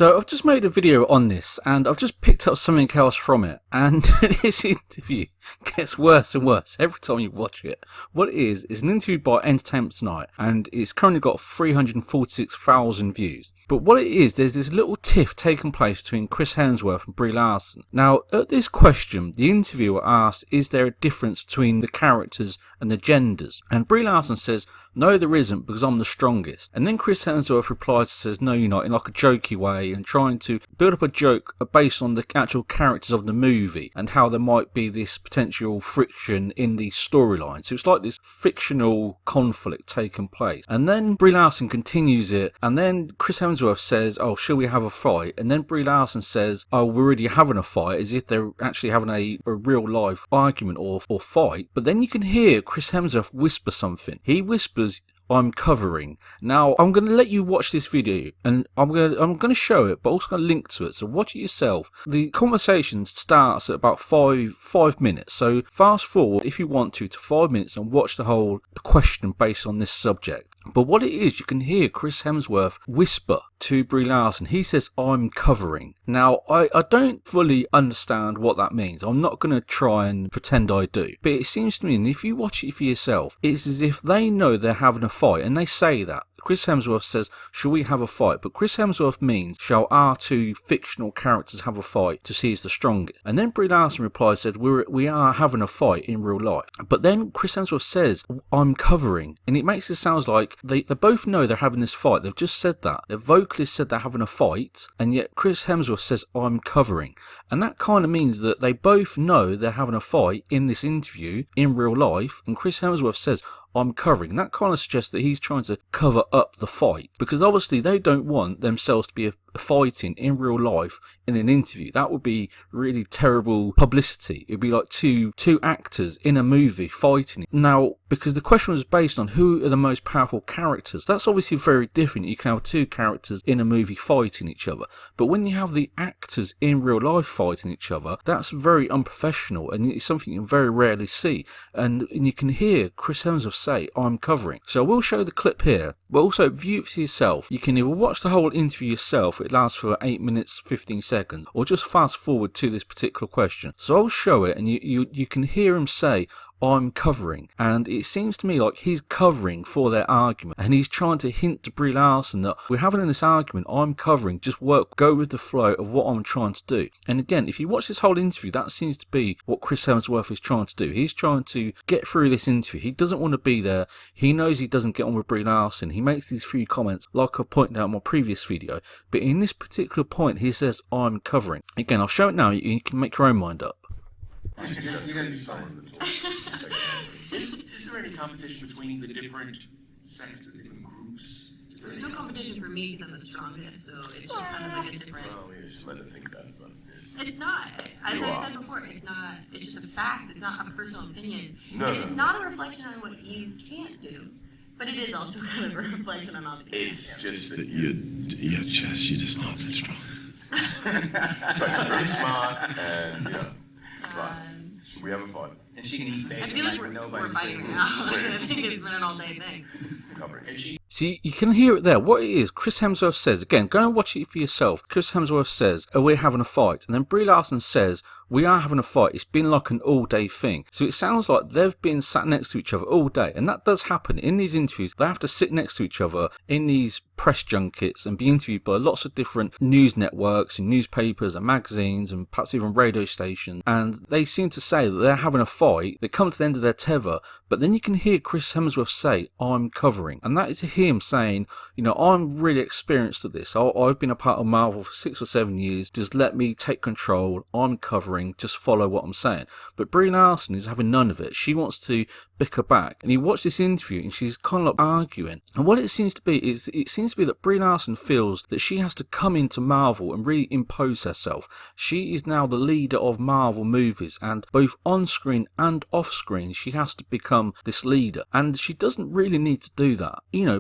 So I've just made a video on this and I've just picked up something else from it, and this interview gets worse and worse every time you watch it. What it is an interview by Entertainment Tonight and it's currently got 346,000 views. But what it is, there's this little tiff taking place between Chris Hemsworth and Brie Larson. Now at this question, the interviewer asks, is there a difference between the characters and the genders? And Brie Larson says, no there isn't because I'm the strongest. And then Chris Hemsworth replies and says, no you're not, in like a jokey way, and trying to build up a joke based on the actual characters of the movie and how there might be this potential friction in the storyline. So it's like this fictional conflict taking place. And then Brie Larson continues it, and then Chris Hemsworth says, oh, shall we have a fight? And then Brie Larson says, oh, we're already having a fight, as if they're actually having a real life argument or fight. But then you can hear Chris Hemsworth whisper something. He whispers, I'm covering. Now, I'm going to let you watch this video and I'm going to show it, but also going to link to it. So watch it yourself. The conversation starts at about five minutes. So fast forward, if you want to 5 minutes and watch the whole question based on this subject. But what it is, you can hear Chris Hemsworth whisper to Brie Larson. He says, I'm covering. Now, I don't fully understand what that means. I'm not going to try and pretend I do. But it seems to me, and if you watch it for yourself, it's as if they know they're having a fight, and they say that. Chris Hemsworth says, shall we have a fight? But Chris Hemsworth means, shall our two fictional characters have a fight to see who's the strongest? And then Brie Larson replies, said, we are having a fight in real life. But then Chris Hemsworth says, I'm covering. And it makes it sound like they both know they're having this fight. They've just said that. The vocalist said they're having a fight, and yet Chris Hemsworth says, I'm covering. And that kind of means that they both know they're having a fight in this interview in real life, and Chris Hemsworth says, I'm covering. That kind of suggests that he's trying to cover up the fight, because obviously they don't want themselves to be fighting in real life in an interview. That would be really terrible publicity. It'd be like two actors in a movie fighting. Now, because the question was based on who are the most powerful characters, that's obviously very different. You can have two characters in a movie fighting each other, but when you have the actors in real life fighting each other, that's very unprofessional, and it's something you very rarely see. And you can hear Chris Hemsworth say, I'm covering. So I will show the clip here, but also view it for yourself. You can either watch the whole interview yourself, it lasts for 8 minutes 15 seconds, or just fast forward to this particular question. So I'll show it, and you can hear him say, I'm covering, and it seems to me like he's covering for their argument, and he's trying to hint to Brie Larson that we're having this argument, I'm covering, just go with the flow of what I'm trying to do. And again, if you watch this whole interview, that seems to be what Chris Hemsworth is trying to do. He's trying to get through this interview. He doesn't want to be there. He knows he doesn't get on with Brie Larson. He makes these few comments like I pointed out in my previous video, but in this particular point he says, I'm covering. Again, I'll show it now. You can make your own mind up. Is there any competition between the different sects, the different groups? There's no competition for me because I'm the strongest, so it's just kind of like a different... Well, we just let it think that, but... It's not. As I said before, it's not. It's just a fact. It's not a personal opinion. No, it's not a reflection on what you can't do, but it is also kind of a reflection on all the things. It's just that you're just not that strong. But you're very smart, and but should we have a fight? And she can eat bacon. I feel like we're fighting now. I think it's been an all-day thing. Covering. See, you can hear it there. What it is, Chris Hemsworth says, again, go and watch it for yourself. Chris Hemsworth says, oh, we're having a fight. And then Brie Larson says, we are having a fight. It's been like an all-day thing. So it sounds like they've been sat next to each other all day. And that does happen. In these interviews, they have to sit next to each other in these press junkets and be interviewed by lots of different news networks and newspapers and magazines and perhaps even radio stations. And they seem to say that they're having a fight. They come to the end of their tether. But then you can hear Chris Hemsworth say, I'm covering. And that is him saying, I'm really experienced at this. I've been a part of Marvel for 6 or 7 years. Just let me take control. I'm covering. Just follow what I'm saying. But Brie Larson is having none of it. She wants to bicker back. And you watch this interview and she's kind of like arguing. And what it seems to be is, it seems to be that Brie Larson feels that she has to come into Marvel and really impose herself. She is now the leader of Marvel movies, and both on screen and off screen she has to become this leader. And she doesn't really need to do that.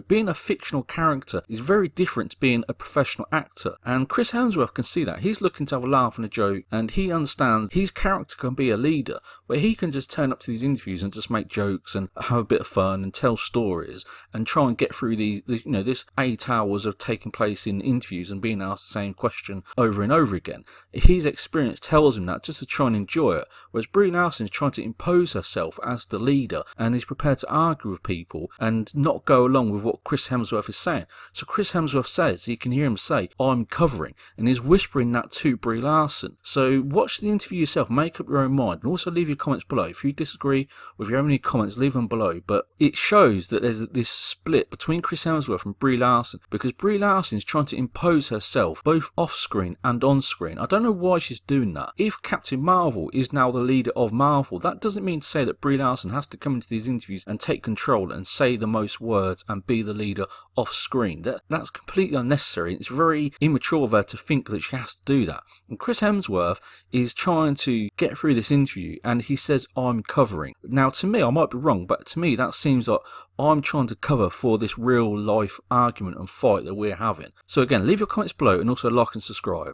Being a fictional character is very different to being a professional actor. And Chris Hemsworth can see that. He's looking to have a laugh and a joke, and he understands understands his character can be a leader, where he can just turn up to these interviews and just make jokes and have a bit of fun and tell stories and try and get through this 8 hours of taking place in interviews and being asked the same question over and over again. His experience tells him that just to try and enjoy it, whereas Brie Larson is trying to impose herself as the leader and is prepared to argue with people and not go along with what Chris Hemsworth is saying. So Chris Hemsworth says, you can hear him say, "I'm covering," and he's whispering that to Brie Larson. So watch the interview yourself, make up your own mind, and also leave your comments below. If you disagree, or if you have any comments, leave them below. But it shows that there's this split between Chris Hemsworth and Brie Larson, because Brie Larson is trying to impose herself both off screen and on screen. I don't know why she's doing that. If Captain Marvel is now the leader of Marvel, that doesn't mean to say that Brie Larson has to come into these interviews and take control and say the most words and be the leader off screen. That's completely unnecessary. It's very immature of her to think that she has to do that. And Chris Hemsworth is trying to get through this interview and he says, "I'm covering." Now, to me, I might be wrong, but to me that seems like I'm trying to cover for this real life argument and fight that we're having. So again, leave your comments below and also like and subscribe.